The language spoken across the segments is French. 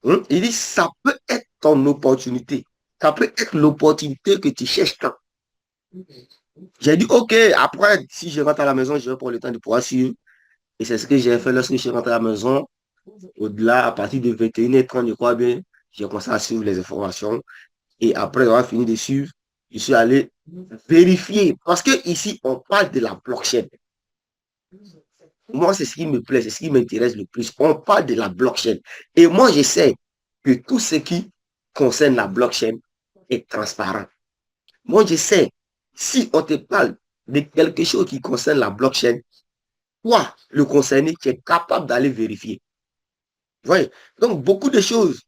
Hein? Il dit, ça peut être ton opportunité. Ça peut être l'opportunité que tu cherches tant. J'ai dit, OK, après, si je rentre à la maison, je vais prendre le temps de pouvoir suivre. Et c'est ce que j'ai fait lorsque je suis rentré à la maison. Au-delà, à partir de 21h30, je crois bien, j'ai commencé à suivre les informations. Et après avoir fini de suivre, je suis allé vérifier. Parce que ici, on parle de la blockchain. Moi, c'est ce qui me plaît, c'est ce qui m'intéresse le plus. On parle de la blockchain. Et moi, je sais que tout ce qui concerne la blockchain est transparent. Moi, je sais, si on te parle de quelque chose qui concerne la blockchain, toi, le concerné, tu es capable d'aller vérifier. Vous voyez? Donc, beaucoup de choses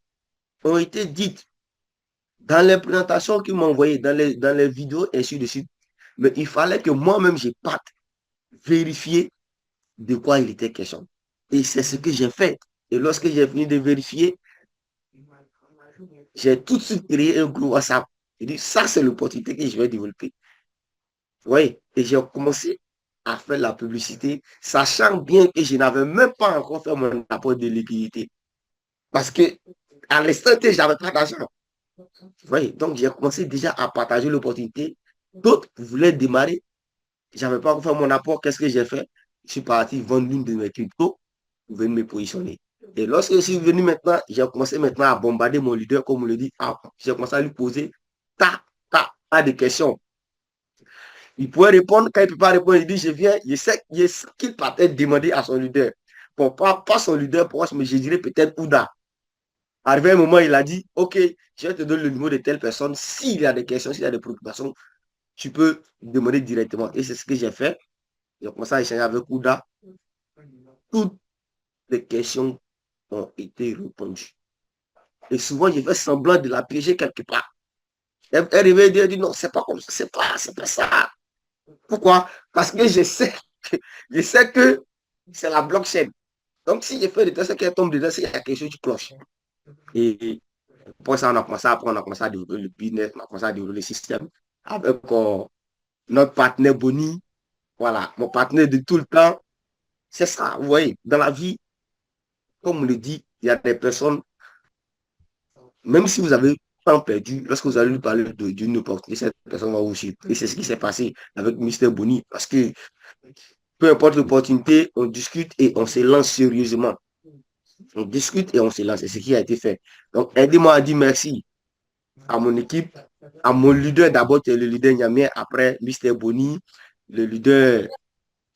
ont été dites dans les présentations qu'ils m'ont envoyées, dans les vidéos, et ainsi de suite. Mais il fallait que moi-même, je parte vérifier de quoi il était question. Et c'est ce que j'ai fait. Et lorsque j'ai fini de vérifier, j'ai tout de suite créé un groupe WhatsApp. J'ai dit, ça, c'est l'opportunité que je vais développer. Oui, et j'ai commencé à faire la publicité, sachant bien que je n'avais même pas encore fait mon apport de liquidité. Parce que à l'instant T, je n'avais pas d'argent. Oui, donc j'ai commencé déjà à partager l'opportunité. D'autres voulaient démarrer. Je n'avais pas encore fait mon apport. Qu'est-ce que j'ai fait? Je suis parti vendre l'une de mes cryptos pour venir me positionner. Et lorsque je suis venu maintenant, j'ai commencé maintenant à bombarder mon leader, comme on le dit. Ah, j'ai commencé à lui poser tas de questions. Il pourrait répondre, quand il ne peut pas répondre, il dit, je viens, je sais qu'il va peut-être demander à son leader. Bon, pas son leader proche, mais je dirais peut-être Ouda. Arrivé un moment, il a dit, OK, je vais te donner le numéro de telle personne. S'il y a des questions, s'il y a des préoccupations, tu peux demander directement. Et c'est ce que j'ai fait. J'ai commencé à échanger avec Ouda. Toutes les questions ont été répondues. Et souvent, je fais semblant de la piéger quelque part. Elle revient et dit, non, c'est pas comme ça, c'est pas ça. Pourquoi? Parce que je sais que c'est la blockchain. Donc, si je fais des tests qui tombent dedans, s'il y a quelque chose qui cloche. Et pour ça, on a commencé à apprendre, on a commencé à développer le business, on a commencé à développer le système avec notre partenaire Bonnie. Voilà, mon partenaire de tout le temps. C'est ça, vous voyez, dans la vie, comme on le dit, il y a des personnes, même si vous avez temps perdu, lorsque vous allez lui parler d'une opportunité, cette personne va vous suivre. Et c'est ce qui s'est passé avec Mister Bonnie, parce que peu importe l'opportunité, on discute et on se lance sérieusement. On discute et on se lance. C'est ce qui a été fait. Donc, aidez-moi à dire merci à mon équipe, à mon leader. D'abord, c'est le leader Niamien, après Mister Bonnie, le leader.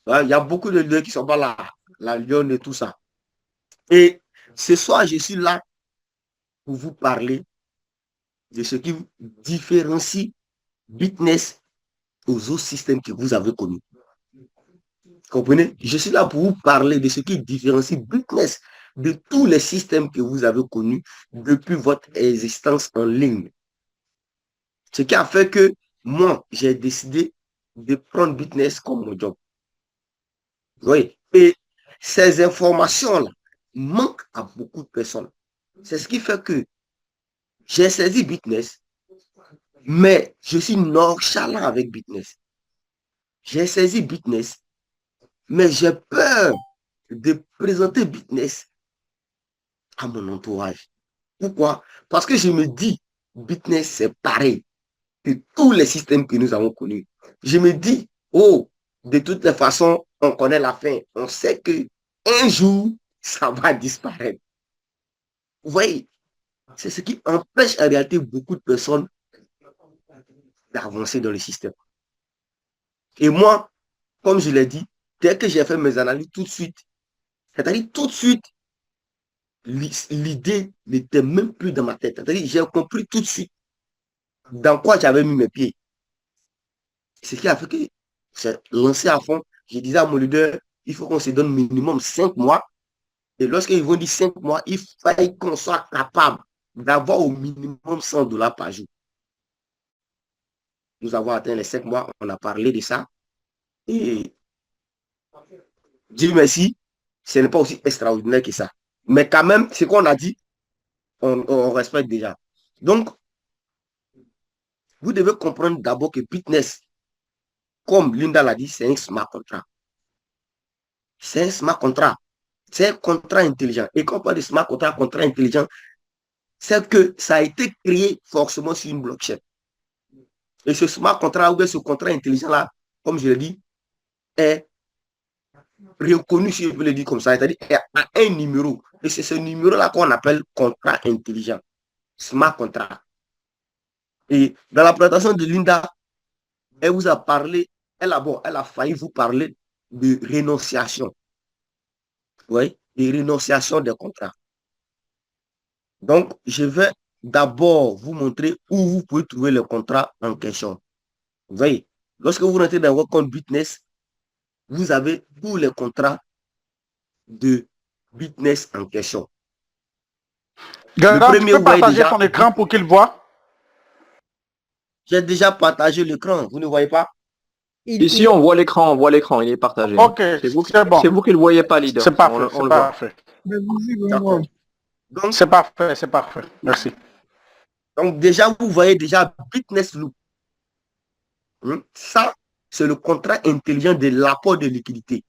Ouais, il y a beaucoup de leaders qui sont pas là. La Lyon et tout ça. Et ce soir, je suis là pour vous parler de ce qui différencie Bitness aux autres systèmes que vous avez connus. Comprenez? Je suis là pour vous parler de ce qui différencie Bitness de tous les systèmes que vous avez connus depuis votre existence en ligne. Ce qui a fait que moi, j'ai décidé de prendre Bitness comme mon job. Oui. Et ces informations-là manquent à beaucoup de personnes. C'est ce qui fait que j'ai saisi Bitness, mais je suis nonchalant avec Bitness. J'ai saisi Bitness, mais j'ai peur de présenter Bitness à mon entourage. Pourquoi? Parce que je me dis, Bitness, c'est pareil que tous les systèmes que nous avons connus. Je me dis, oh, de toutes les façons, on connaît la fin. On sait que un jour, ça va disparaître. Vous voyez, c'est ce qui empêche en réalité beaucoup de personnes d'avancer dans le système. Et moi, comme je l'ai dit, dès que j'ai fait mes analyses tout de suite, c'est-à-dire tout de suite, l'idée n'était même plus dans ma tête. C'est-à-dire j'ai compris tout de suite dans quoi j'avais mis mes pieds. Ce qui a fait que j'ai lancé à fond. Je disais à mon leader, il faut qu'on se donne minimum 5 mois. Et lorsqu'ils vont dire 5 mois, il fallait qu'on soit capable d'avoir au minimum 100 dollars par jour. Nous avons atteint les 5 mois, on a parlé de ça. Et Dieu merci, ce n'est pas aussi extraordinaire que ça. Mais quand même, ce qu'on a dit, on respecte déjà. Donc, vous devez comprendre d'abord que Bitness, comme Linda l'a dit, c'est un smart contract. C'est un smart contract. C'est un contrat intelligent. Et quand on parle de smart contract, contrat intelligent, c'est que ça a été créé forcément sur une blockchain. Et ce smart contract ou bien ce contrat intelligent-là, comme je l'ai dit, est reconnu, si je peux le dire comme ça, c'est-à-dire à un numéro. Et c'est ce numéro-là qu'on appelle contrat intelligent, smart contract. Et dans la présentation de Linda, elle vous a parlé, elle a failli vous parler de rénonciation. Oui, de rénonciation des contrats. Donc, je vais d'abord vous montrer où vous pouvez trouver le contrat en question. Vous voyez, lorsque vous rentrez dans votre compte Bitness, vous avez tous les contrats de Bitness en question. Le Grand, tu premier, peux vous voyez partager déjà, ton écran pour qu'il voit? j'ai déjà partagé l'écran, vous ne voyez pas? Ici, on voit l'écran, il est partagé. Ok, c'est bon. C'est vous qui le voyez pas, leader. C'est parfait, On c'est le voit. parfait. D'accord. C'est parfait, c'est parfait. Merci. Donc, déjà, vous voyez déjà Bitness Loop. Ça, c'est le contrat intelligent de l'apport de liquidité.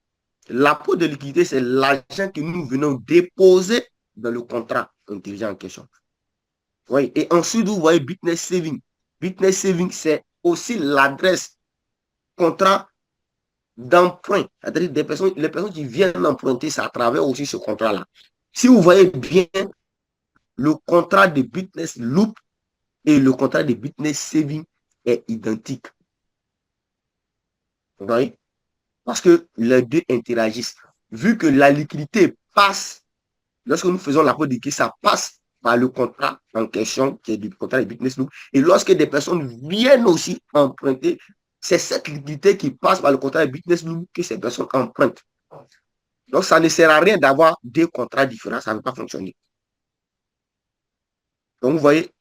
L'apport de liquidité, c'est l'argent que nous venons déposer dans le contrat intelligent en question. Oui. Et ensuite, vous voyez Bitness Saving. Bitness Saving, c'est aussi l'adresse contrat d'emprunt. C'est-à-dire les personnes qui viennent emprunter, ça à travers aussi ce contrat-là. Si vous voyez bien, le contrat de Bitness Loop et le contrat de Bitness Saving est identique. Vous voyez? Parce que les deux interagissent. Vu que la liquidité passe, lorsque nous faisons l'apport de liquidité, ça passe par le contrat en question, qui est du contrat de Bitness Loop. Et lorsque des personnes viennent aussi emprunter, c'est cette liquidité qui passe par le contrat de Bitness Loop que ces personnes empruntent. Donc, ça ne sert à rien d'avoir deux contrats différents, ça ne va pas fonctionner. Donc, vous voyez,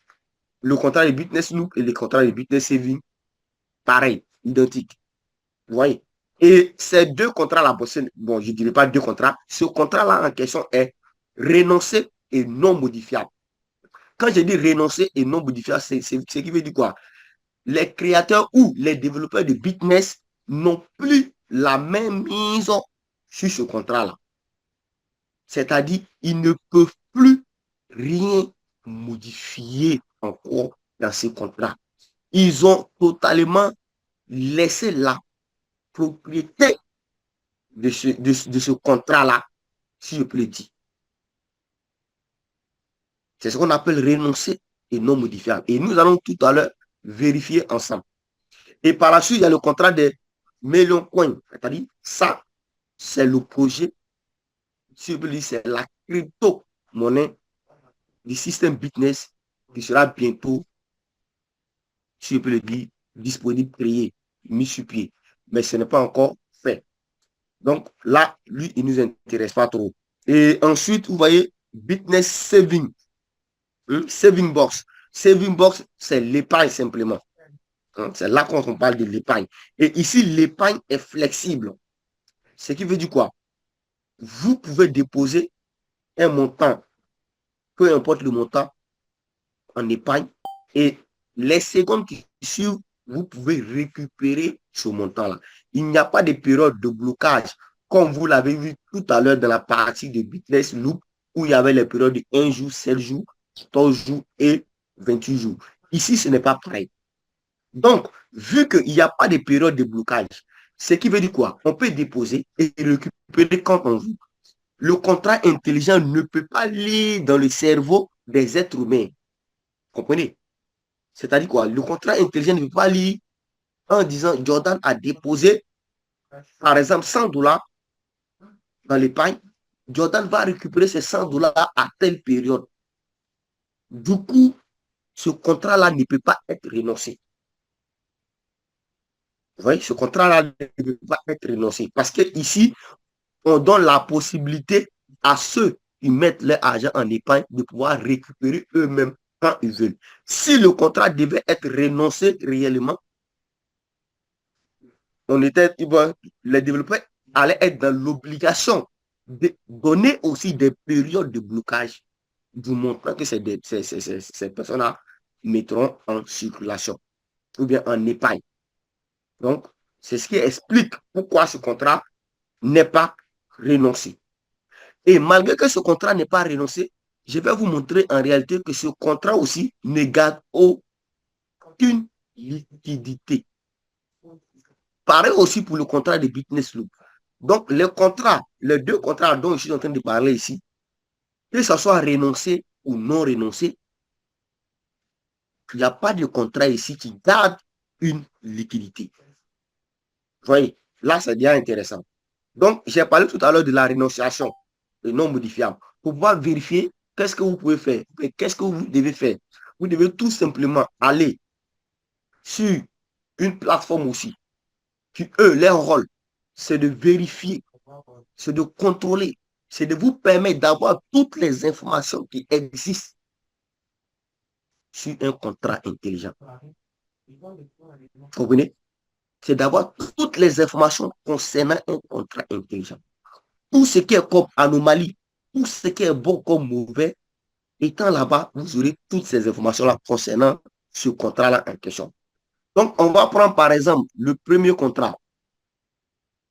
le contrat de Bitness Loop et le contrat de Bitness Saving, pareil, identique. Vous voyez. Et ces deux contrats-là, bon, je ne dirais pas deux contrats, ce contrat-là en question est renoncé et non modifiable. Quand je dis renoncer et non modifiable, c'est ce qui veut dire quoi? Les créateurs ou les développeurs de Bitness n'ont plus la même mise sur ce contrat-là. C'est-à-dire, ils ne peuvent plus rien modifier encore dans ce contrat. Ils ont totalement laissé la propriété de ce contrat-là, si je peux le dire. C'est ce qu'on appelle renoncer et non modifiable. Et nous allons tout à l'heure vérifier ensemble. Et par la suite, il y a le contrat de Million Coin. C'est-à-dire, ça, c'est le projet, si je peux dire, c'est la crypto-monnaie du système Bitness qui sera bientôt, si je peux le dire, disponible, créé, mis sur pied. Mais ce n'est pas encore fait. Donc là, lui, il ne nous intéresse pas trop. Et ensuite, vous voyez, Bitness Saving. Saving Box. Saving Box, c'est l'épargne simplement. C'est là qu'on parle de l'épargne. Et ici, l'épargne est flexible. Ce qui veut dire quoi? Vous pouvez déposer un montant, peu importe le montant, en épargne. Et les secondes qui suivent, vous pouvez récupérer ce montant-là. Il n'y a pas de période de blocage, comme vous l'avez vu tout à l'heure dans la partie de Bitness Loop, où il y avait les périodes de 1 jour, 7 jours, 14 jours et 28 jours. Ici, ce n'est pas pareil. Donc, vu qu'il n'y a pas de période de blocage, ce qui veut dire quoi? On peut déposer et récupérer quand on veut. Le contrat intelligent ne peut pas lire dans le cerveau des êtres humains. Comprenez? C'est-à-dire quoi? Le contrat intelligent ne peut pas lire en disant Jordan a déposé, par exemple, 100 dollars dans l'épargne. Jordan va récupérer ces 100 dollars à telle période. Du coup, ce contrat-là ne peut pas être renoncé. Vous voyez, ce contrat-là ne peut pas être renoncé. Parce que ici, on donne la possibilité à ceux qui mettent leur argent en épargne de pouvoir récupérer eux-mêmes quand ils veulent. Si le contrat devait être renoncé réellement, les développeurs allaient être dans l'obligation de donner aussi des périodes de blocage du montant que ces personnes-là mettront en circulation ou bien en épargne. Donc, c'est ce qui explique pourquoi ce contrat n'est pas renoncé. Et malgré que ce contrat n'est pas renoncé, je vais vous montrer en réalité que ce contrat aussi ne garde aucune liquidité. Pareil aussi pour le contrat de Business Loop. Donc, les deux contrats dont je suis en train de parler ici, que ce soit renoncé ou non renoncé, il n'y a pas de contrat ici qui garde une liquidité. Vous voyez, là, c'est bien intéressant. Donc, j'ai parlé tout à l'heure de la renonciation, le non modifiable. Pour pouvoir vérifier qu'est-ce que vous pouvez faire, qu'est-ce que vous devez faire. Vous devez tout simplement aller sur une plateforme aussi, qui, eux, leur rôle, c'est de vérifier, c'est de contrôler, c'est de vous permettre d'avoir toutes les informations qui existent sur un contrat intelligent. Vous comprenez? C'est d'avoir toutes les informations concernant un contrat intelligent. Tout ce qui est comme anomalie, tout ce qui est bon comme mauvais, étant là-bas, vous aurez toutes ces informations-là concernant ce contrat-là en question. Donc, on va prendre par exemple le premier contrat,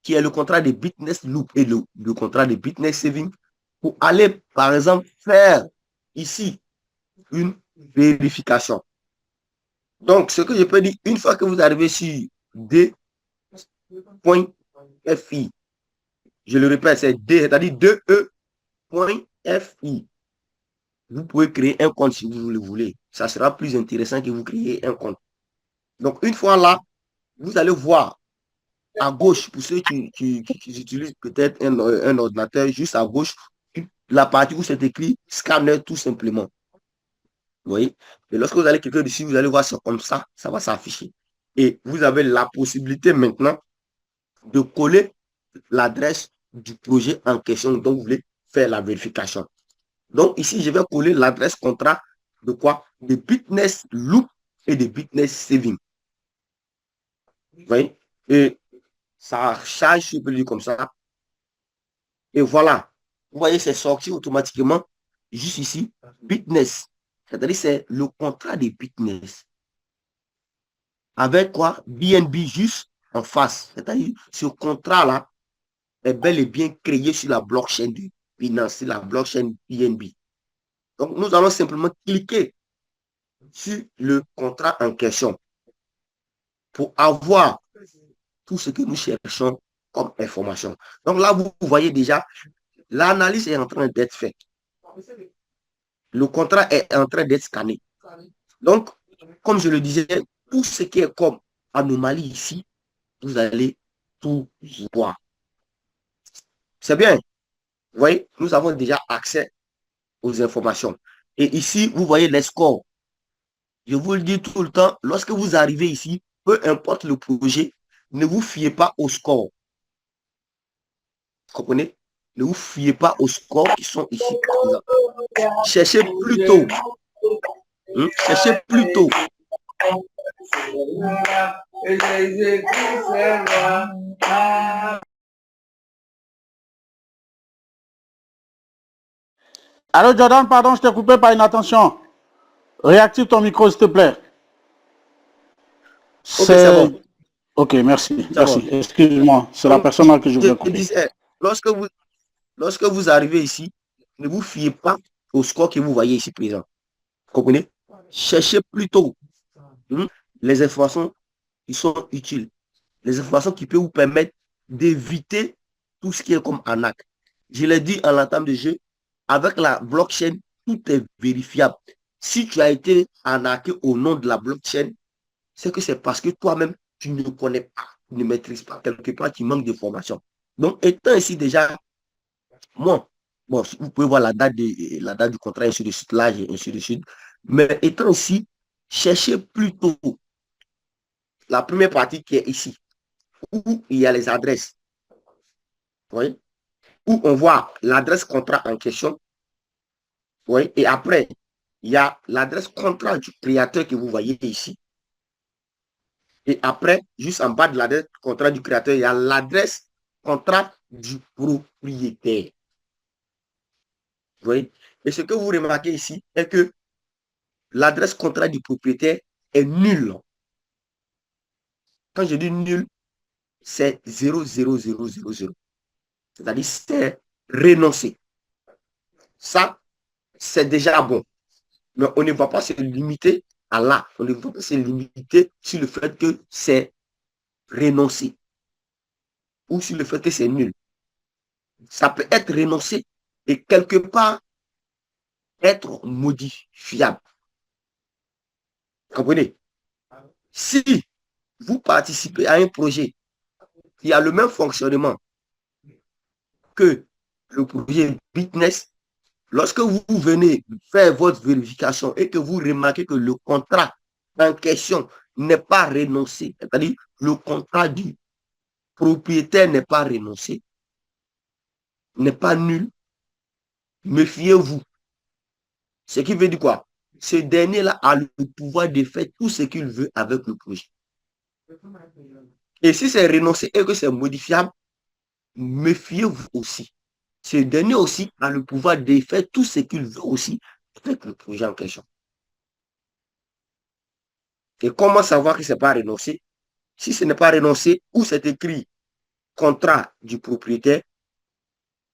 qui est le contrat de Business Loop et le contrat de Business Saving, pour aller, par exemple, faire ici une vérification. Donc, ce que je peux dire, une fois que vous arrivez sur d.fi, je le répète, c'est D, c'est-à-dire 2e.fi. Vous pouvez créer un compte si vous le voulez. Ça sera plus intéressant que vous créez un compte. Donc, une fois là, vous allez voir à gauche, pour ceux qui utilisent peut-être un ordinateur, juste à gauche, la partie où c'est écrit scanner tout simplement. Vous voyez? Et lorsque vous allez cliquer dessus, vous allez voir ça comme ça va s'afficher. Et vous avez la possibilité maintenant de coller l'adresse du projet en question dont vous voulez faire la vérification. Donc ici, je vais coller l'adresse contrat de quoi? De Business Loop et de Business Saving. Vous voyez? Et ça charge, je peux le dire comme ça. Et voilà. Vous voyez, c'est sorti automatiquement juste ici. Business. C'est-à-dire, c'est le contrat de Business. Avec quoi? BNB juste en face. C'est-à-dire, ce contrat-là est bel et bien créé sur la blockchain de Binance, sur la blockchain BNB. Donc, nous allons simplement cliquer sur le contrat en question pour avoir tout ce que nous cherchons comme information. Donc là, vous voyez déjà, l'analyse est en train d'être faite. Le contrat est en train d'être scanné. Donc, comme je le disais, tout ce qui est comme anomalie ici, vous allez tout voir. C'est bien. Vous voyez, nous avons déjà accès aux informations. Et ici, vous voyez les scores. Je vous le dis tout le temps, lorsque vous arrivez ici, peu importe le projet, ne vous fiez pas au score. Vous comprenez? Ne vous fiez pas aux scores qui sont ici. Cherchez plutôt. Cherchez plutôt. Allô, Jordan, pardon, je t'ai coupé par inattention. Réactive ton micro, s'il te plaît. Ok, c'est bon. Ok, merci. Merci. Bon. Excuse-moi, c'est la personne à que je voulais couper. Disais, lorsque vous arrivez ici, ne vous fiez pas au score que vous voyez ici présent. Vous comprenez? Cherchez plutôt les informations qui sont utiles. Les informations qui peuvent vous permettre d'éviter tout ce qui est comme arnaque. Je l'ai dit en l'entame de jeu, avec la blockchain, tout est vérifiable. Si tu as été arnaqué au nom de la blockchain, c'est que c'est parce que toi-même, tu ne connais pas, tu ne maîtrises pas quelque part, tu manques de formation. Donc, étant ici déjà, moi, bon, vous pouvez voir la date du contrat, ainsi de suite, l'âge, ainsi de suite. Mais étant ici, cherchez plutôt la première partie qui est ici, où il y a les adresses. Oui, où on voit l'adresse contrat en question. Oui, et après, il y a l'adresse contrat du créateur que vous voyez ici. Et après, juste en bas de l'adresse contrat du créateur, il y a l'adresse contrat du propriétaire. Vous voyez? Et ce que vous remarquez ici est que l'adresse contrat du propriétaire est nulle. Quand je dis nul, c'est 0,0000. C'est-à-dire c'est renoncé. Ça, c'est déjà bon. Mais on ne va pas se limiter à là. On ne va pas se limiter sur le fait que c'est renoncé ou sur le fait que c'est nul. Ça peut être renoncé et quelque part être modifiable. Comprenez? Si vous participez à un projet qui a le même fonctionnement que le projet Business, lorsque vous venez faire votre vérification et que vous remarquez que le contrat en question n'est pas renoncé, c'est-à-dire le contrat du propriétaire n'est pas renoncé, n'est pas nul, méfiez-vous. Ce qui veut dire quoi? Ce dernier-là a le pouvoir de faire tout ce qu'il veut avec le projet. Et si c'est renoncé et que c'est modifiable, méfiez-vous aussi. Ce dernier aussi a le pouvoir de faire tout ce qu'il veut aussi avec le projet en question. Et comment savoir que ce n'est pas renoncé? Si ce n'est pas renoncé ou c'est écrit contrat du propriétaire,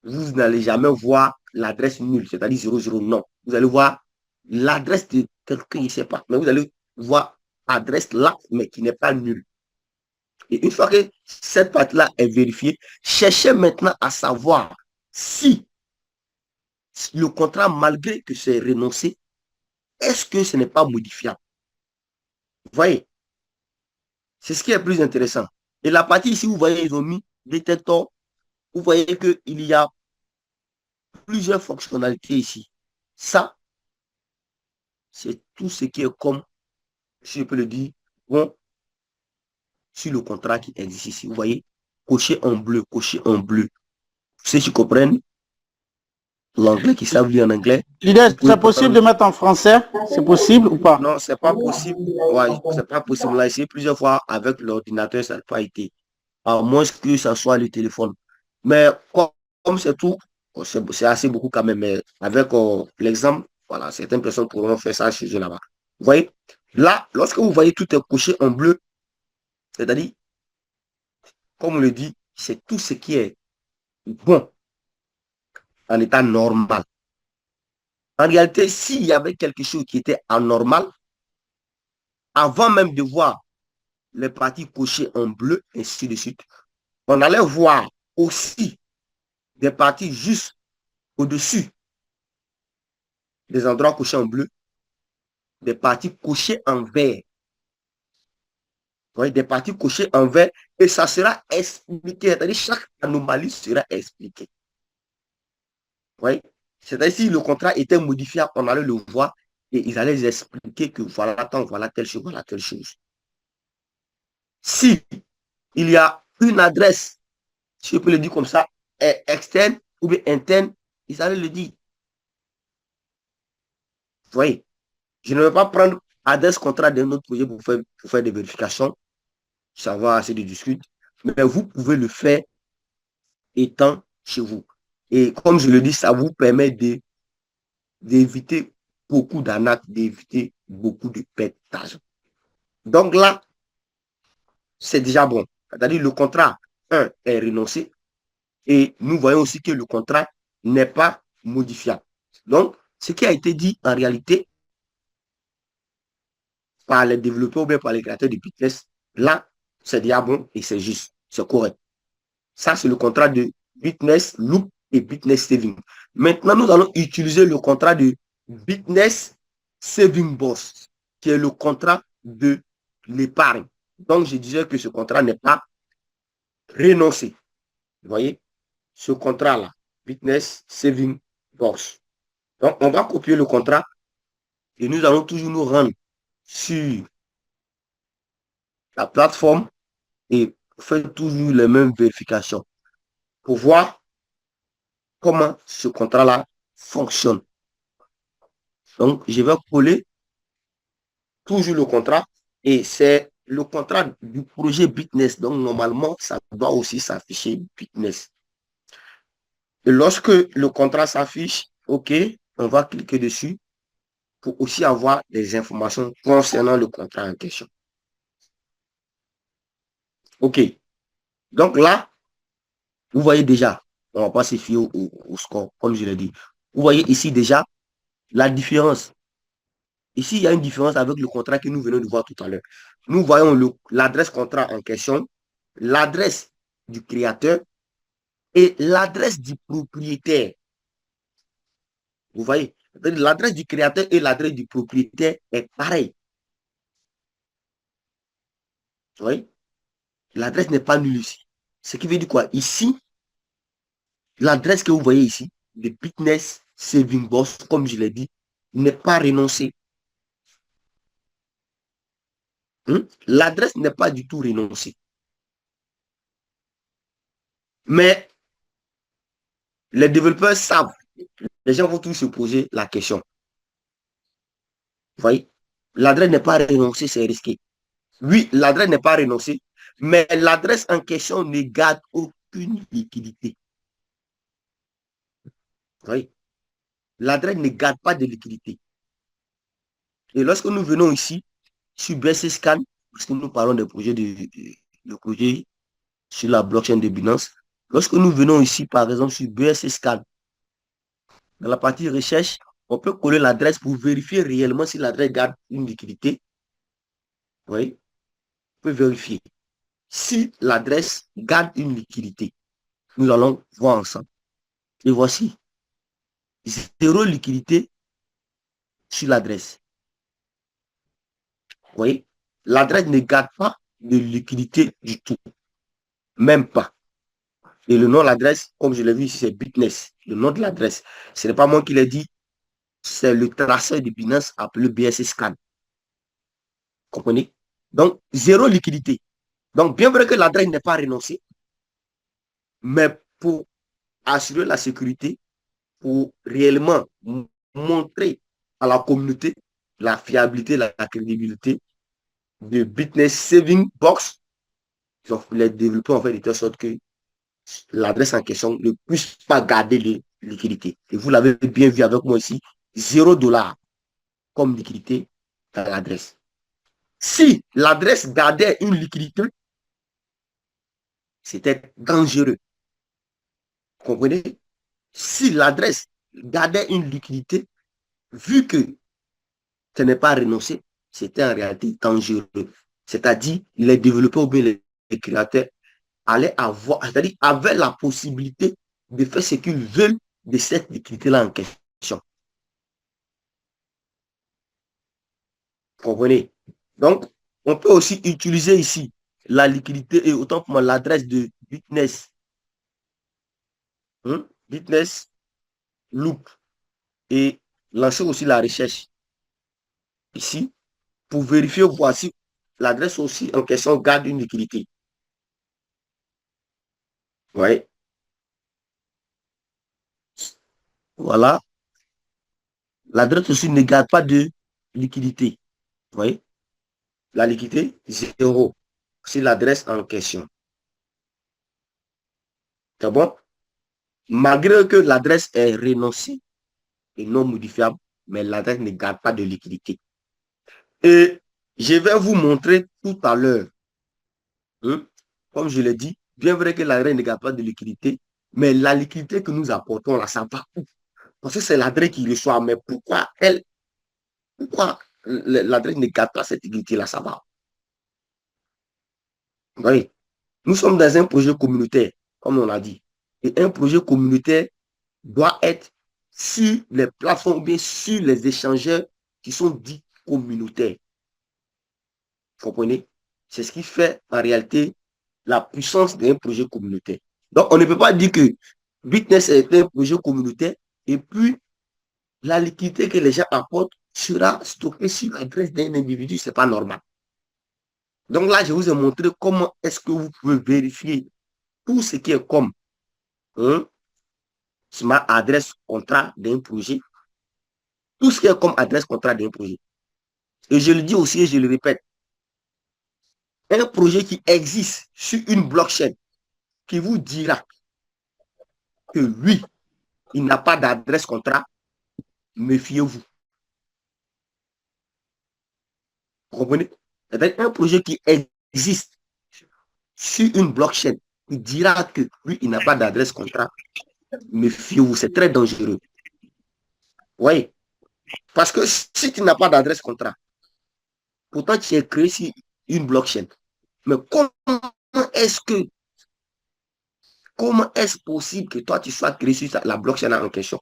vous n'allez jamais voir l'adresse nulle, c'est-à-dire 00 non. Vous allez voir l'adresse de quelqu'un, je ne sais pas, mais vous allez voir adresse là, mais qui n'est pas nulle. Et une fois que cette partie-là est vérifiée, cherchez maintenant à savoir si le contrat, malgré que c'est renoncé, est-ce que ce n'est pas modifiable? Vous voyez, c'est ce qui est le plus intéressant. Et la partie ici, vous voyez, ils ont mis détecteur. Vous voyez qu'il y a plusieurs fonctionnalités ici. Ça, c'est tout ce qui est comme, si je peux le dire, bon, sur le contrat qui existe ici. Vous voyez, coché en bleu, coché en bleu. Ceux qui comprennent l'anglais, qui savent lire en anglais. L'idée, c'est possible de mettre en français? C'est possible ou pas? Non, c'est pas possible. Ouais, c'est pas possible. On l'a essayé plusieurs fois avec l'ordinateur, ça n'a pas été. À moins que ça soit le téléphone. Mais comme c'est tout, c'est assez beaucoup quand même. Mais avec l'exemple, voilà, certaines personnes pourront faire ça chez eux là-bas. Vous voyez, là, lorsque vous voyez tout est couché en bleu, c'est-à-dire, comme on le dit, c'est tout ce qui est bon en état normal. En réalité, s'il y avait quelque chose qui était anormal, avant même de voir les parties cochées en bleu, ainsi de suite, on allait voir aussi des parties juste au-dessus des endroits cochés en bleu, des parties cochées en vert. Des parties cochées en vert, et ça sera expliqué. C'est-à-dire chaque anomalie sera expliquée. C'est-à-dire si le contrat était modifié, on allait le voir et ils allaient expliquer que voilà, attends, voilà telle chose, voilà telle chose. Si il y a une adresse, si je peux le dire comme ça, externe ou bien interne, ils allaient le dire. Vous voyez, je ne vais pas prendre adresse contrat d'un autre projet pour faire des vérifications. Ça va assez de discuter. Mais vous pouvez le faire étant chez vous. Et comme je le dis, ça vous permet d'éviter beaucoup d'arnaques, d'éviter beaucoup de pertes d'argent. Donc là, c'est déjà bon. C'est-à-dire le contrat 1 est renoncé et nous voyons aussi que le contrat n'est pas modifiable. Donc, ce qui a été dit en réalité par les développeurs ou bien par les créateurs de Bitness, là, c'est déjà bon et c'est juste, c'est correct. Ça, c'est le contrat de Bitness Loop et Bitness Saving. Maintenant, nous allons utiliser le contrat de Bitness Saving Boss, qui est le contrat de l'épargne. Donc, je disais que ce contrat n'est pas renoncé. Vous voyez, ce contrat-là, Bitness Saving Boss. Donc, on va copier le contrat et nous allons toujours nous rendre sur la plateforme et faire toujours les mêmes vérifications pour voir comment ce contrat-là fonctionne. Donc, je vais coller toujours le contrat et c'est le contrat du projet Bitness. Donc, normalement, ça doit aussi s'afficher Bitness. Et lorsque le contrat s'affiche, OK, on va cliquer dessus pour aussi avoir des informations concernant le contrat en question. OK. Donc là, vous voyez déjà, on ne va pas se fier au score, comme je l'ai dit. Vous voyez ici déjà, La différence. Ici, il y a une différence avec le contrat que nous venons de voir tout à l'heure. Nous voyons l'adresse contrat en question, l'adresse du créateur et l'adresse du propriétaire. Vous voyez, l'adresse du créateur et l'adresse du propriétaire est pareille. Vous voyez, l'adresse n'est pas nulle ici. Ce qui veut dire quoi? Ici, l'adresse que vous voyez ici, de Bitness Saving Boss, comme je l'ai dit, n'est pas renoncée. L'adresse n'est pas du tout renoncée. Mais les développeurs savent, les gens vont tous se poser la question. Vous voyez, l'adresse n'est pas renoncée, c'est risqué. Oui, l'adresse n'est pas renoncée, mais l'adresse en question ne garde aucune liquidité. Vous voyez, l'adresse ne garde pas de liquidité. Et lorsque nous venons ici, sur BSC Scan, parce que nous parlons des projets de projets sur la blockchain de Binance, lorsque nous venons ici, par exemple, sur BSC Scan, dans la partie recherche, on peut coller l'adresse pour vérifier réellement si l'adresse garde une liquidité. Vous voyez, on peut vérifier. Si l'adresse garde une liquidité, nous allons voir ensemble. Et voici, zéro liquidité sur l'adresse. Vous voyez, l'adresse ne garde pas de liquidité du tout. Même pas. Et le nom de l'adresse, comme je l'ai vu ici, c'est Bitness. Le nom de l'adresse. Ce n'est pas moi qui l'ai dit, c'est le traceur de Binance appelé BSC Scan. Comprenez? Donc, zéro liquidité. Donc, bien vrai que l'adresse n'est pas renoncée, mais pour assurer la sécurité, pour réellement montrer à la communauté la fiabilité, la crédibilité de Bitness Saving Box, les développeurs ont fait de telle sorte que l'adresse en question ne puisse pas garder les liquidités. Et vous l'avez bien vu avec moi ici, $0 comme liquidité dans l'adresse. Si l'adresse gardait une liquidité, c'était dangereux. Vous comprenez? Si l'adresse gardait une liquidité, vu que ce n'est pas renoncé, c'était en réalité dangereux. C'est-à-dire, les développeurs ou bien les créateurs allaient avoir, c'est-à-dire, avaient la possibilité de faire ce qu'ils veulent de cette liquidité-là en question. Vous comprenez? Donc, on peut aussi utiliser ici la liquidité et autant pour moi l'adresse de Bitness. Bitness Loop et lancer aussi la recherche ici pour vérifier, voici l'adresse aussi en question garde une liquidité. Ouais. Voilà. L'adresse aussi ne garde pas de liquidité. Vous voyez? La liquidité, 0. C'est l'adresse en question. C'est bon? Malgré que l'adresse est renoncée et non modifiable, mais l'adresse ne garde pas de liquidité. Et je vais vous montrer tout à l'heure, comme je l'ai dit, bien vrai que l'adresse ne garde pas de liquidité, mais la liquidité que nous apportons là, ça va où? Parce que c'est l'adresse qui reçoit, mais pourquoi l'adresse ne garde pas cette liquidité-là, ça va? Oui. Nous sommes dans un projet communautaire, comme on l'a dit. Et un projet communautaire doit être sur les plateformes ou bien sur les échangeurs qui sont dits communautaires. Vous comprenez? C'est ce qui fait en réalité la puissance d'un projet communautaire. Donc, on ne peut pas dire que Bitness est un projet communautaire et puis la liquidité que les gens apportent sera stockée sur l'adresse d'un individu. Ce n'est pas normal. Donc là, je vous ai montré comment est-ce que vous pouvez vérifier tout ce qui est comme smart adresse contrat d'un projet. Tout ce qui est comme adresse contrat d'un projet. Et je le dis aussi et je le répète. Un projet qui existe sur une blockchain qui vous dira que oui, il n'a pas d'adresse contrat, méfiez-vous. Vous comprenez? C'est un projet qui existe sur une blockchain qui dira que lui, il n'a pas d'adresse contrat, méfiez-vous, c'est très dangereux. Oui. Parce que si tu n'as pas d'adresse contrat, pourtant tu es créé sur une blockchain. Mais comment est-ce possible que toi tu sois créé sur la blockchain en question?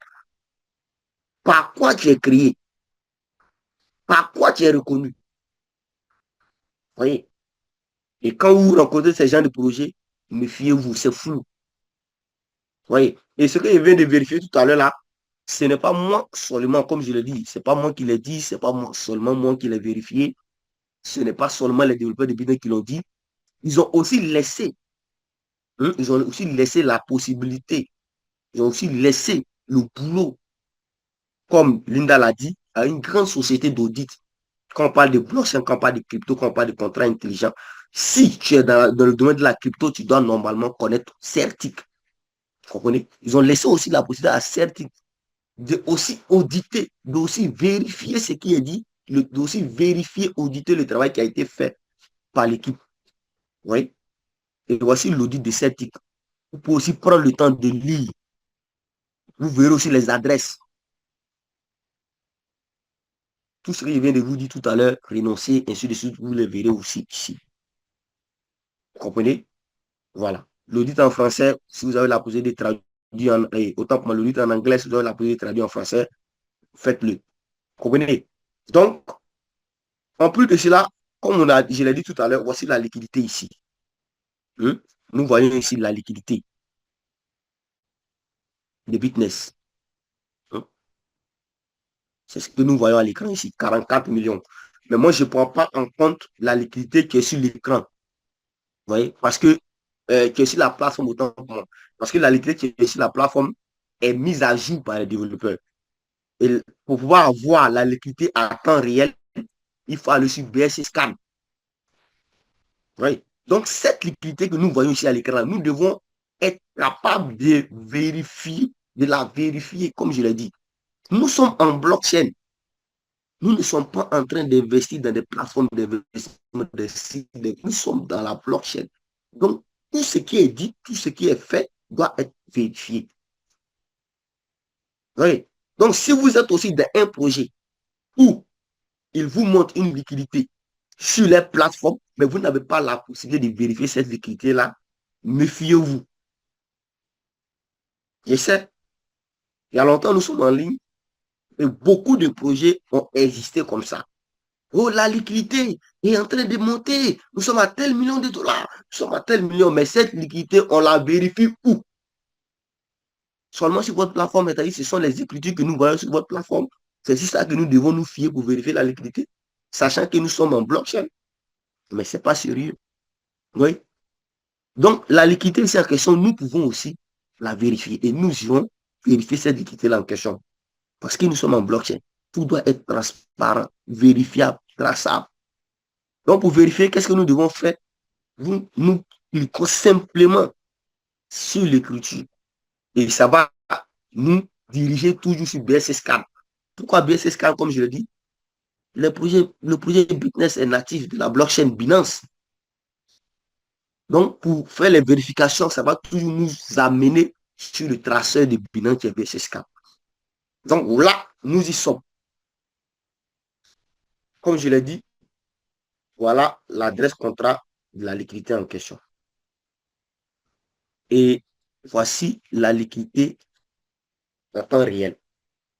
Par quoi tu es créé? Par quoi tu es reconnu? Vous voyez? Et quand vous rencontrez ces gens de projets, méfiez-vous, c'est fou. Vous voyez? Et ce que je viens de vérifier tout à l'heure là, ce n'est pas moi seulement, comme je l'ai dit, ce n'est pas moi qui l'ai dit, ce n'est pas moi, seulement moi qui l'ai vérifié, ce n'est pas seulement les développeurs de Bitcoin qui l'ont dit, ils ont aussi laissé, ils ont aussi laissé la possibilité, ils ont aussi laissé le boulot, comme Linda l'a dit, à une grande société d'audit. Quand on parle de blockchain, quand on parle de crypto, quand on parle de contrats intelligents, si tu es dans le domaine de la crypto, tu dois normalement connaître Certic. Vous comprenez? Ils ont laissé aussi la possibilité à Certic de aussi auditer, de aussi vérifier ce qui est dit, de aussi vérifier, auditer le travail qui a été fait par l'équipe. Oui. Et voici l'audit de Certic. Vous pouvez aussi prendre le temps de lire. Vous verrez aussi les adresses. Tout ce que je viens de vous dire tout à l'heure, renoncer, ainsi de suite, vous le verrez aussi ici. Vous comprenez? Voilà. L'audit en français, si vous avez la possibilité de traduire autant pour l'audit en anglais, si vous avez la possibilité de traduire en français, faites-le. Vous comprenez? Donc, en plus de cela, comme je l'ai dit tout à l'heure, voici la liquidité ici. Nous voyons ici la liquidité de Bitness. C'est ce que nous voyons à l'écran ici, 44 millions. Mais moi, je ne prends pas en compte la liquidité qui est sur l'écran. Vous voyez, parce que qui est sur la plateforme autant pour moi. Parce que la liquidité qui est sur la plateforme est mise à jour par les développeurs. Et pour pouvoir avoir la liquidité à temps réel, il faut aller sur BSC Scan. Oui. Donc, cette liquidité que nous voyons ici à l'écran, nous devons être capables de vérifier, de la vérifier, comme je l'ai dit. Nous sommes en blockchain. Nous ne sommes pas en train d'investir dans des plateformes d'investissement, des sites. Nous sommes dans la blockchain. Donc, tout ce qui est dit, tout ce qui est fait doit être vérifié. Oui. Donc, si vous êtes aussi dans un projet où il vous montre une liquidité sur les plateformes, mais vous n'avez pas la possibilité de vérifier cette liquidité-là, méfiez-vous. Je sais, il y a longtemps, nous sommes en ligne et beaucoup de projets ont existé comme ça. Oh, la liquidité est en train de monter. Nous sommes à tel million de dollars. Nous sommes à tel million. Mais cette liquidité, on la vérifie où? Seulement sur votre plateforme, c'est-à-dire ce sont les écritures que nous voyons sur votre plateforme. C'est sur ça que nous devons nous fier pour vérifier la liquidité, sachant que nous sommes en blockchain. Mais ce n'est pas sérieux. Oui. Donc, la liquidité, c'est en question, nous pouvons aussi la vérifier. Et nous irons vérifier cette liquidité-là en question. Parce que nous sommes en blockchain. Tout doit être transparent, vérifiable, traçable. Donc, pour vérifier, qu'est-ce que nous devons faire? Nous cliquons simplement sur l'écriture. Et ça va nous diriger toujours sur BSC Scan. Pourquoi BSC Scan, comme je l'ai dit? Le projet Bitness est natif de la blockchain Binance. Donc, pour faire les vérifications, ça va toujours nous amener sur le traceur de Binance qui est BSC Scan. Donc là, nous y sommes. Comme je l'ai dit, voilà l'adresse contrat de la liquidité en question. Et voici la liquidité en temps réel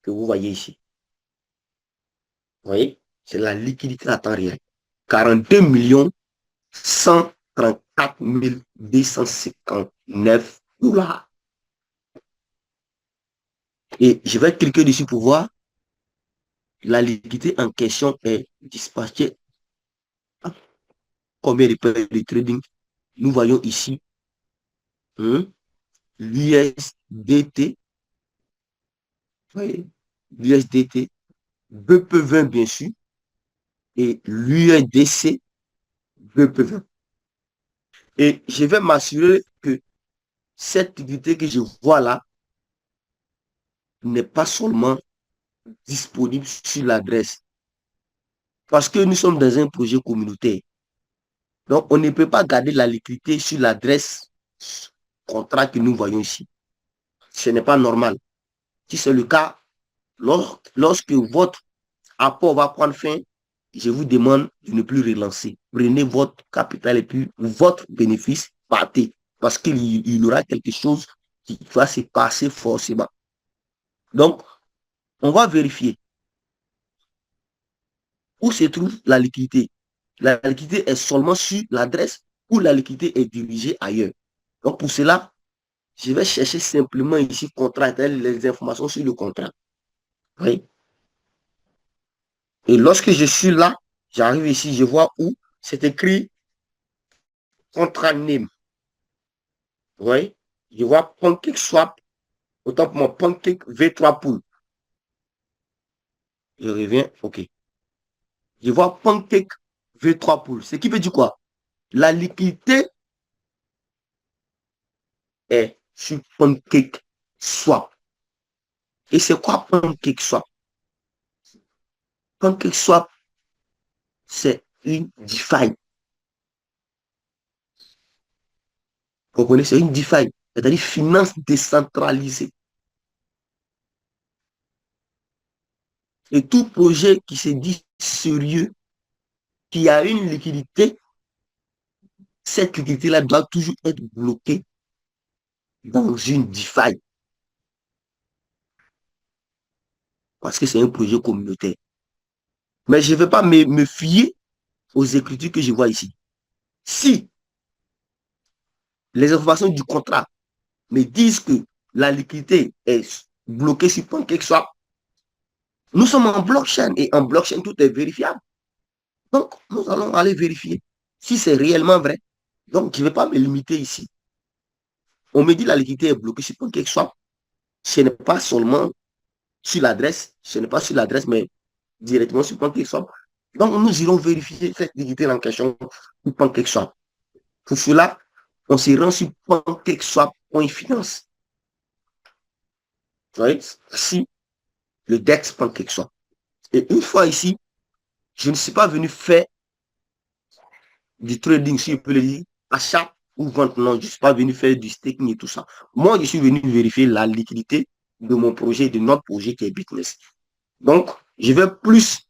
que vous voyez ici. Vous voyez, c'est la liquidité à temps réel. 42 134 259 dollars. Et je vais cliquer dessus pour voir. La liquidité en question est dispatchée. Combien de paires de trading? Nous voyons ici l'USDT. L'USDT, BP20 bien sûr, et l'USDC BP20. Et je vais m'assurer que cette liquidité que je vois là n'est pas seulement disponible sur l'adresse. Parce que nous sommes dans un projet communautaire. Donc, on ne peut pas garder la liquidité sur l'adresse contrat que nous voyons ici. Ce n'est pas normal. Si c'est le cas, lorsque votre apport va prendre fin, je vous demande de ne plus relancer. Prenez votre capital et puis votre bénéfice, partez. Parce qu'il y aura quelque chose qui va se passer forcément. Donc, on va vérifier où se trouve la liquidité. La liquidité est seulement sur l'adresse où la liquidité est dirigée ailleurs. Donc, pour cela, je vais chercher simplement ici contrat, les informations sur le contrat. Oui. Et lorsque je suis là, j'arrive ici, je vois où c'est écrit contrat name. Oui. Je vois Pancake Swap, autant pour moi, Pancake V3 Pool. Je reviens, OK. Je vois Pancake V3 Pool. Ce qui veut dire quoi? La liquidité est sur Pancake Swap. Et c'est quoi Pancake Swap? Pancake Swap, c'est une DeFi. Vous connaissez, c'est une DeFi, c'est-à-dire finance décentralisée. Et tout projet qui se dit sérieux, qui a une liquidité, cette liquidité-là doit toujours être bloquée dans une DeFi. Parce que c'est un projet communautaire. Mais je ne vais pas me fier aux écritures que je vois ici. Si les informations du contrat me disent que la liquidité est bloquée sur PancakeSwap, nous sommes en blockchain et en blockchain, tout est vérifiable. Donc, nous allons aller vérifier si c'est réellement vrai. Donc, je ne vais pas me limiter ici. On me dit que la liquidité est bloquée sur PancakeSwap. Ce n'est pas seulement sur l'adresse, mais directement sur PancakeSwap. Donc, nous irons vérifier cette liquidité en question sur PancakeSwap. Pour cela, on se rend sur PancakeSwap.finance. Vous voyez, si le DEX PancakeSwap. Et une fois ici, je ne suis pas venu faire du trading, si je peux le dire, achat ou vente. Non, je ne suis pas venu faire du staking et tout ça. Moi, je suis venu vérifier la liquidité de mon projet, de notre projet qui est Bitness. Donc, je vais plus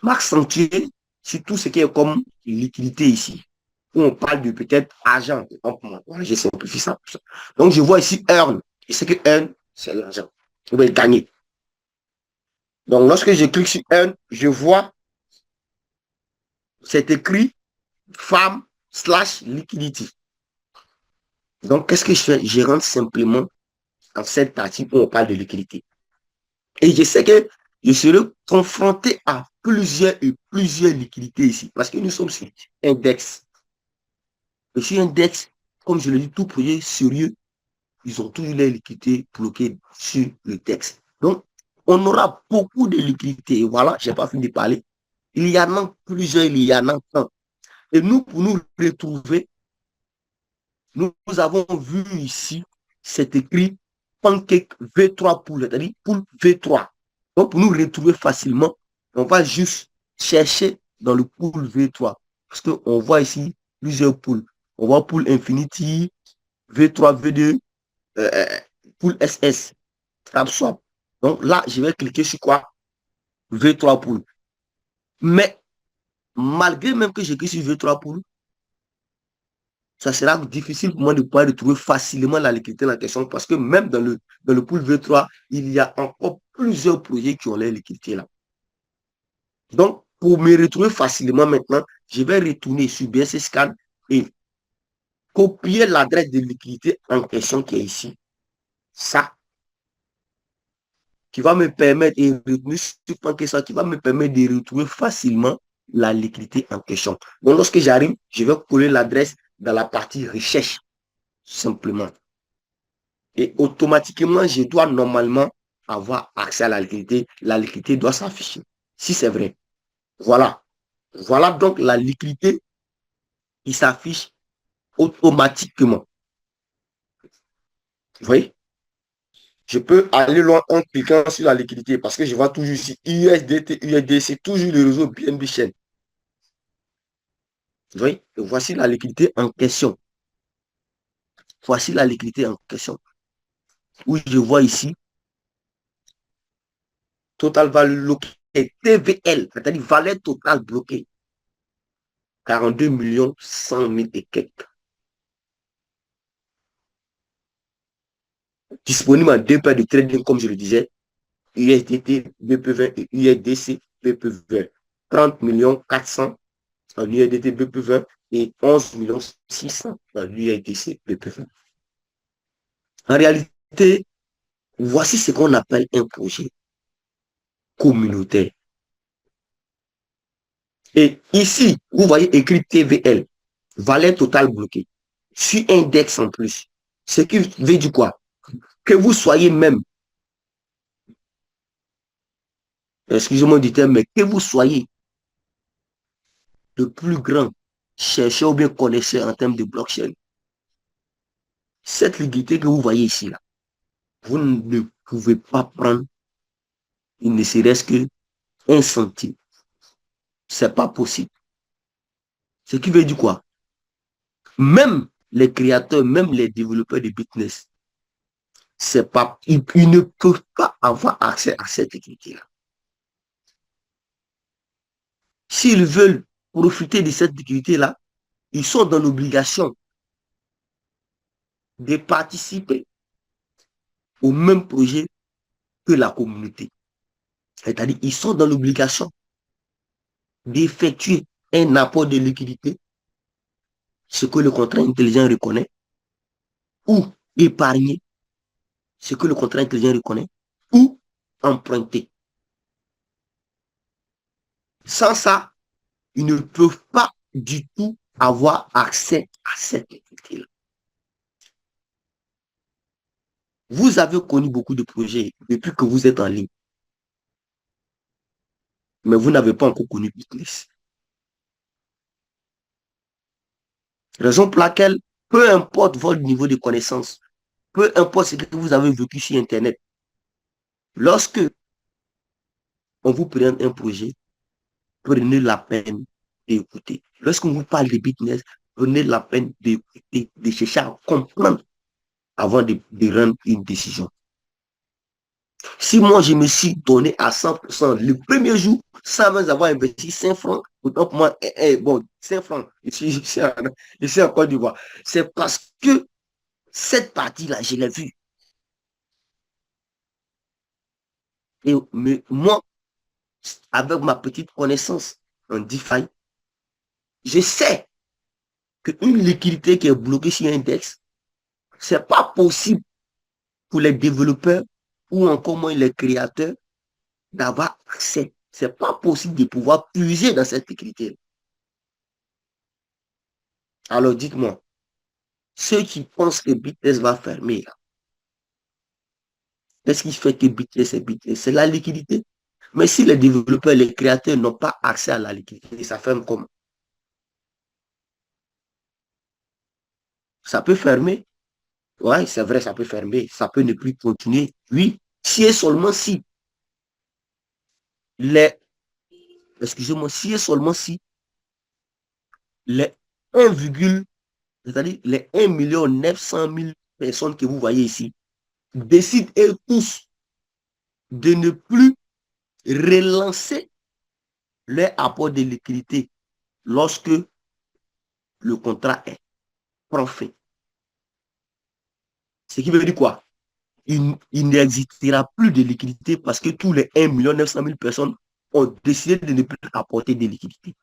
m'accentuer sur tout ce qui est comme liquidité ici. Où on parle de peut-être argent. Voilà, j'ai simplifié ça. Donc, je vois ici earn. Et ce que earn, c'est l'argent. Vous pouvez gagner. Donc, lorsque je clique sur earn, je vois, c'est écrit farm/liquidity. Donc, qu'est-ce que je fais? Je rentre simplement en cette partie où on parle de liquidité. Et je sais que je serai confronté à plusieurs liquidités ici. Parce que nous sommes sur index. Et sur index, comme je le dis, tout projet sérieux, ils ont toujours les liquidités bloquées sur le texte. Donc, on aura beaucoup de liquidités. Et voilà, je n'ai pas fini de parler. Il y en a plusieurs, il y en a un. Et nous, pour nous retrouver, nous avons vu ici, c'est écrit Pancake V3 Pool, c'est-à-dire Pool V3. Donc, pour nous retrouver facilement, on va juste chercher dans le Pool V3. Parce qu'on voit ici plusieurs pools. On voit Pool Infinity, V3, V2, Pool SS, TrapSwap. Donc là, je vais cliquer sur quoi? V3 Pool. Mais malgré même que je clique sur V3 Pool, ça sera difficile pour moi de pouvoir retrouver facilement la liquidité en question parce que même dans le pool V3, il y a encore plusieurs projets qui ont les liquidités là. Donc, pour me retrouver facilement maintenant, je vais retourner sur BSC Scan et copier l'adresse de liquidité en question qui est ici. Ça, qui va me permettre, et retourner sur ça, qui va me permettre de retrouver facilement la liquidité en question. Donc, lorsque j'arrive, je vais coller l'adresse dans la partie recherche, simplement. Et automatiquement, je dois normalement avoir accès à la liquidité. La liquidité doit s'afficher. Si c'est vrai. Voilà. Voilà donc la liquidité qui s'affiche automatiquement. Vous voyez? Je peux aller loin en cliquant sur la liquidité parce que je vois toujours ici USDT, USDC, toujours le réseau BNB Chain. Vous voyez? Et voici la liquidité en question. Voici la liquidité en question. Où je vois ici Total value bloquée, TVL, c'est-à-dire valeur totale bloquée. 42 millions 100 000 et quelques. Disponible en deux paires de trading, comme je le disais, USDT BP20 et USDC BP20. 30 millions 400 en USDT BP20 et 11 millions 600 en USDC BP20. En réalité, voici ce qu'on appelle un projet communautaire. Et ici, vous voyez écrit TVL, valeur totale bloquée, sur index en plus. Ce qui veut dire quoi? Que vous soyez même, excusez-moi du terme, mais que vous soyez le plus grand chercheur ou bien connaisseur en termes de blockchain, cette liquidité que vous voyez ici, là, vous ne pouvez pas prendre, il ne serait-ce que 1 centime. C'est pas possible. Ce qui veut dire quoi? Même les créateurs, même les développeurs de business, c'est pas, ils ne peuvent pas avoir accès à cette liquidité-là. S'ils veulent profiter de cette liquidité-là, ils sont dans l'obligation de participer au même projet que la communauté. C'est-à-dire, ils sont dans l'obligation d'effectuer un apport de liquidité, ce que le contrat intelligent reconnaît, ou épargner, ce que le contrat intelligent reconnaît, ou emprunter. Sans ça, ils ne peuvent pas du tout avoir accès à cette liquidité-là. Vous avez connu beaucoup de projets depuis que vous êtes en ligne, mais vous n'avez pas encore connu Bitness. Raison pour laquelle, peu importe votre niveau de connaissance, peu importe ce que vous avez vécu sur Internet, lorsque on vous présente un projet, prenez la peine d'écouter. Lorsqu'on vous parle de Bitness, prenez la peine d'écouter, de chercher à comprendre avant de rendre une décision. Si moi, je me suis donné à 100% le premier jour, sans même avoir investi 5 francs, autant pour moi, bon, 5 francs, ici en Côte d'Ivoire, c'est parce que cette partie-là, je l'ai vue. Et moi, avec ma petite connaissance en DeFi, je sais qu'une liquidité qui est bloquée sur un index, c'est pas possible pour les développeurs ou encore moins les créateurs d'avoir accès. C'est pas possible de pouvoir puiser dans cette liquidité. Alors dites-moi, ceux qui pensent que BTS va fermer, qu'est-ce qui fait que BTS est BTS? C'est la liquidité. Mais si les développeurs, les créateurs n'ont pas accès à la liquidité, ça ferme comment? Ça peut fermer. Oui, c'est vrai, ça peut fermer. Ça peut ne plus continuer. Oui, si et seulement si les, excusez-moi, si et seulement si les 1, c'est-à-dire les 1 900 000 personnes que vous voyez ici décident eux tous de ne plus relancer leur apport de liquidité lorsque le contrat est prend fin. Ce qui veut dire quoi? Il n'existera plus de liquidité parce que tous les 1 900 000 personnes ont décidé de ne plus apporter de liquidité.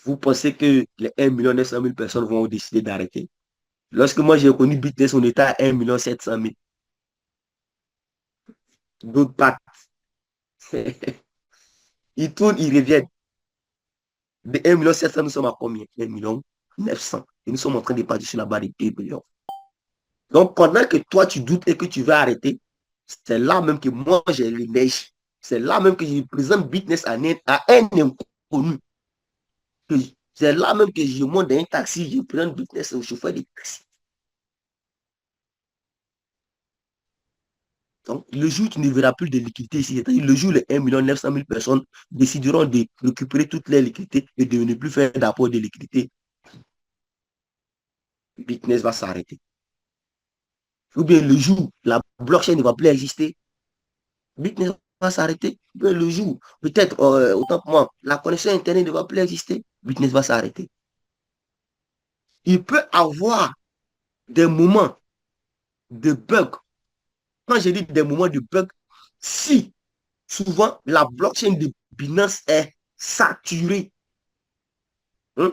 Vous pensez que les 1 900 000 personnes vont décider d'arrêter? Lorsque moi j'ai connu Bitness, on était à 1 700 000. D'autres pas. Ils tournent, ils reviennent. De 1 700 000, nous sommes à combien? 1 900 000. Et nous sommes en train de partir sur la barre de 2 millions. Donc, pendant que toi, tu doutes et que tu vas arrêter, c'est là même que moi, j'ai l'énergie. C'est là même que je présente Bitness à un inconnu. C'est là même que je monte dans un taxi, je prends Bitness au chauffeur de taxi. Donc, le jour où tu ne verras plus de liquidité ici, c'est-à-dire le jour où les 1 900 000 personnes décideront de récupérer toutes les liquidités et de ne plus faire d'apport de liquidité, Bitness va s'arrêter. ou bien le jour, la blockchain ne va plus exister, Bitness va s'arrêter. Le jour, peut-être, autant pour moi, la connexion Internet ne va plus exister, Bitness va s'arrêter. Il peut avoir des moments de bug. Quand je dis des moments de bug, si souvent la blockchain de Binance est saturée,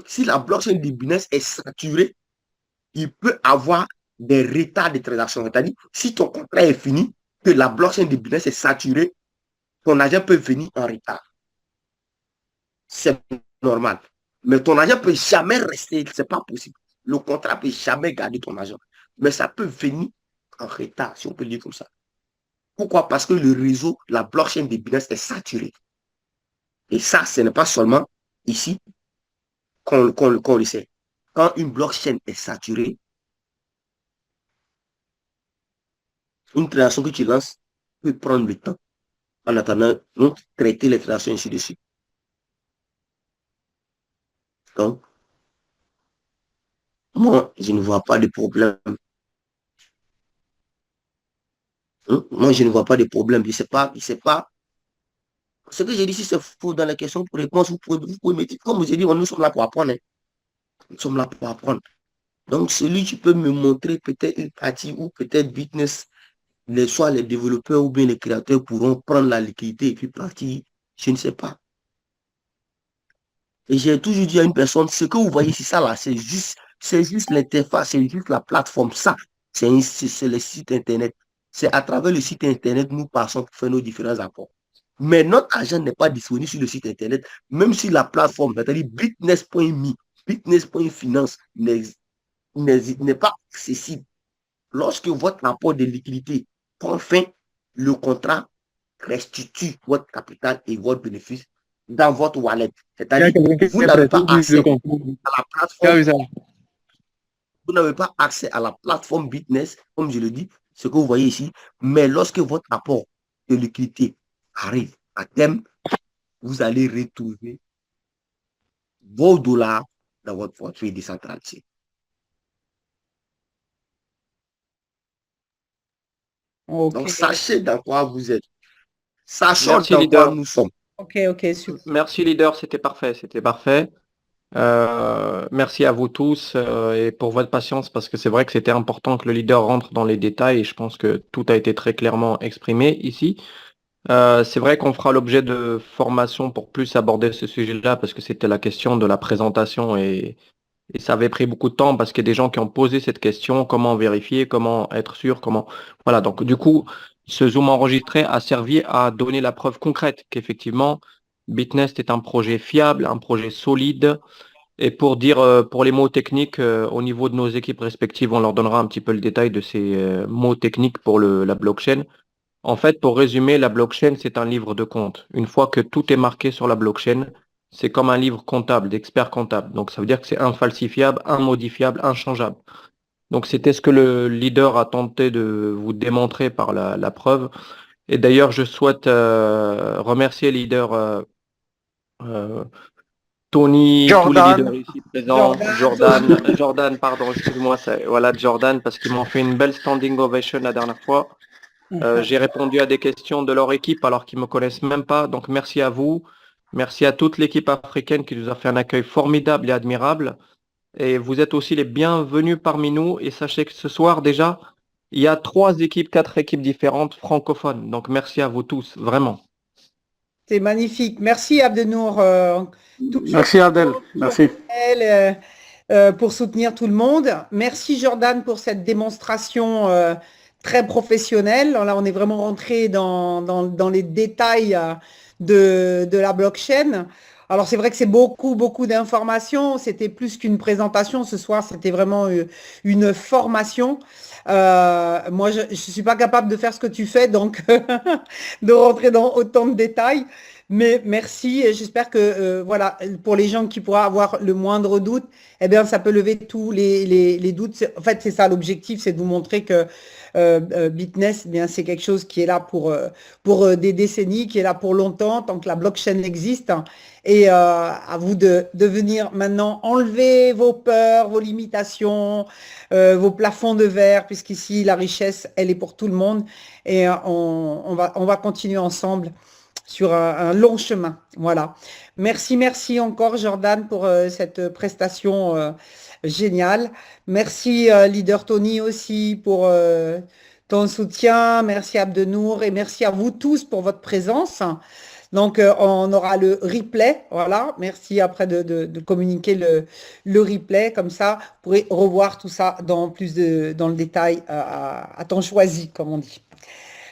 si la blockchain de Binance est saturée, il peut avoir des retards de transaction. C'est-à-dire, si ton contrat est fini, que la blockchain de Binance est saturée, ton agent peut venir en retard. C'est normal. Mais ton agent ne peut jamais rester, ce n'est pas possible. Le contrat ne peut jamais garder ton agent. Mais ça peut venir en retard, si on peut le dire comme ça. Pourquoi? Parce que le réseau, la blockchain de Binance est saturée. Et ça, ce n'est pas seulement ici qu'on le sait. Quand une blockchain est saturée, une transaction que tu lances peut prendre le temps en attendant traiter les transactions ainsi de suite. Donc, moi, je ne vois pas de problème. Moi, je ne vois pas de problème. Je ne sais pas. Ce que j'ai dit, si c'est faux dans les questions pour réponse, vous pouvez me dire. Comme vous avez dit, nous sommes là pour apprendre. Hein. Nous sommes là pour apprendre. Donc, celui qui peut me montrer peut-être une partie ou peut-être business, soit les développeurs ou bien les créateurs pourront prendre la liquidité et puis partir. Je ne sais pas. Et j'ai toujours dit à une personne, ce que vous voyez, c'est ça là, c'est juste l'interface, c'est juste la plateforme. Ça, c'est le site Internet. C'est à travers le site Internet, nous passons pour faire nos différents apports. Mais notre argent n'est pas disponible sur le site Internet, même si la plateforme, c'est-à-dire bitness.me, bitness.finance n'est pas accessible. Lorsque votre apport de liquidité prend fin, le contrat restitue votre capital et votre bénéfice dans votre wallet. C'est-à-dire que vous n'avez pas accès à la plateforme. Vous n'avez pas accès à la plateforme Bitness, comme je le dis, ce que vous voyez ici. Mais lorsque votre apport de liquidité arrive à terme, vous allez retrouver vos dollars dans votre portefeuille décentralisé. Okay. Donc, sachez dans quoi vous êtes. Sachons dans leader. Quoi nous sommes. Ok, super. Merci, leader, c'était parfait, merci à vous tous et pour votre patience, parce que c'est vrai que c'était important que le leader rentre dans les détails et je pense que tout a été très clairement exprimé ici. C'est vrai qu'on fera l'objet de formations pour plus aborder ce sujet-là, parce que c'était la question de la présentation et ça avait pris beaucoup de temps parce qu'il y a des gens qui ont posé cette question, comment vérifier, comment être sûr, comment... Voilà, donc du coup, ce Zoom enregistré a servi à donner la preuve concrète qu'effectivement, Bitnest est un projet fiable, un projet solide. Et pour dire, pour les mots techniques, au niveau de nos équipes respectives, on leur donnera un petit peu le détail de ces mots techniques pour la blockchain. En fait, pour résumer, la blockchain, c'est un livre de compte. Une fois que tout est marqué sur la blockchain, c'est comme un livre comptable, d'expert comptable. Donc, ça veut dire que c'est infalsifiable, immodifiable, inchangeable. Donc, c'était ce que le leader a tenté de vous démontrer par la preuve. Et d'ailleurs, je souhaite remercier le leader Tony, Jordan. tous les leaders ici présents, Jordan, pardon, excuse-moi, voilà, Jordan, parce qu'ils m'ont fait une belle standing ovation la dernière fois. J'ai répondu à des questions de leur équipe alors qu'ils me connaissent même pas. Donc merci à vous. Merci à toute l'équipe africaine qui nous a fait un accueil formidable et admirable. Et vous êtes aussi les bienvenus parmi nous. Et sachez que ce soir déjà, il y a 4 équipes différentes francophones. Donc merci à vous tous, vraiment. C'est magnifique. Merci Abdenour. Merci Adèle. Merci. Pour soutenir tout le monde. Merci Jordan pour cette démonstration très professionnel. Là, on est vraiment rentré dans les détails de la blockchain. Alors, c'est vrai que c'est beaucoup d'informations. C'était plus qu'une présentation ce soir. C'était vraiment une formation. Moi, je ne suis pas capable de faire ce que tu fais, donc de rentrer dans autant de détails. Mais merci, et j'espère que voilà, pour les gens qui pourraient avoir le moindre doute, eh bien, ça peut lever tous les doutes. En fait, c'est ça l'objectif, c'est de vous montrer que Bitness, eh bien, c'est quelque chose qui est là pour des décennies, qui est là pour longtemps, tant que la blockchain existe. Et à vous de venir maintenant enlever vos peurs, vos limitations, vos plafonds de verre, puisqu'ici, la richesse, elle est pour tout le monde. Et on va continuer ensemble sur un long chemin. Voilà. Merci encore, Jordan, pour cette prestation géniale. Merci, leader Tony, aussi, pour ton soutien. Merci, Abdenour. Et merci à vous tous pour votre présence. Donc, on aura le replay. Voilà. Merci après de communiquer le replay. Comme ça, vous pourrez revoir tout ça dans dans le détail à temps choisi, comme on dit.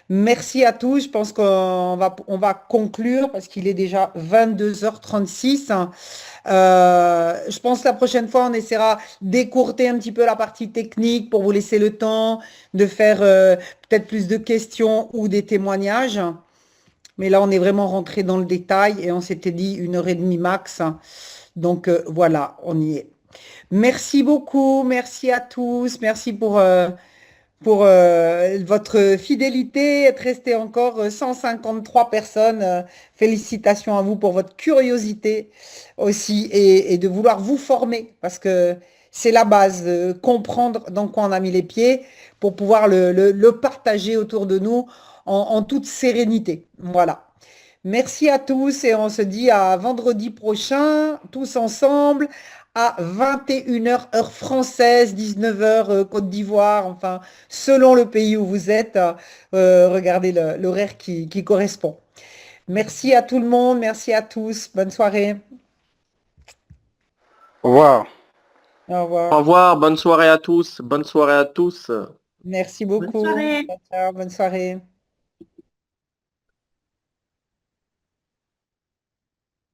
Merci à tous. Je pense qu'on on va conclure parce qu'il est déjà 22h36. Je pense que la prochaine fois, on essaiera d'écourter un petit peu la partie technique pour vous laisser le temps de faire peut-être plus de questions ou des témoignages. Mais là, on est vraiment rentré dans le détail et on s'était dit 1h30 max. Donc voilà, on y est. Merci beaucoup. Merci à tous. Merci pour votre fidélité, être resté encore 153 personnes. Félicitations à vous pour votre curiosité aussi et de vouloir vous former parce que c'est la base, comprendre dans quoi on a mis les pieds pour pouvoir le partager autour de nous en toute sérénité. Voilà. Merci à tous et on se dit à vendredi prochain, tous ensemble à 21h heure française, 19h Côte d'Ivoire, enfin, selon le pays où vous êtes, regardez l'horaire qui correspond. Merci à tout le monde, merci à tous, bonne soirée. Au revoir. Au revoir. Au revoir, bonne soirée à tous, bonne soirée à tous. Merci beaucoup. Bonne soirée. Ciao, ciao, bonne soirée.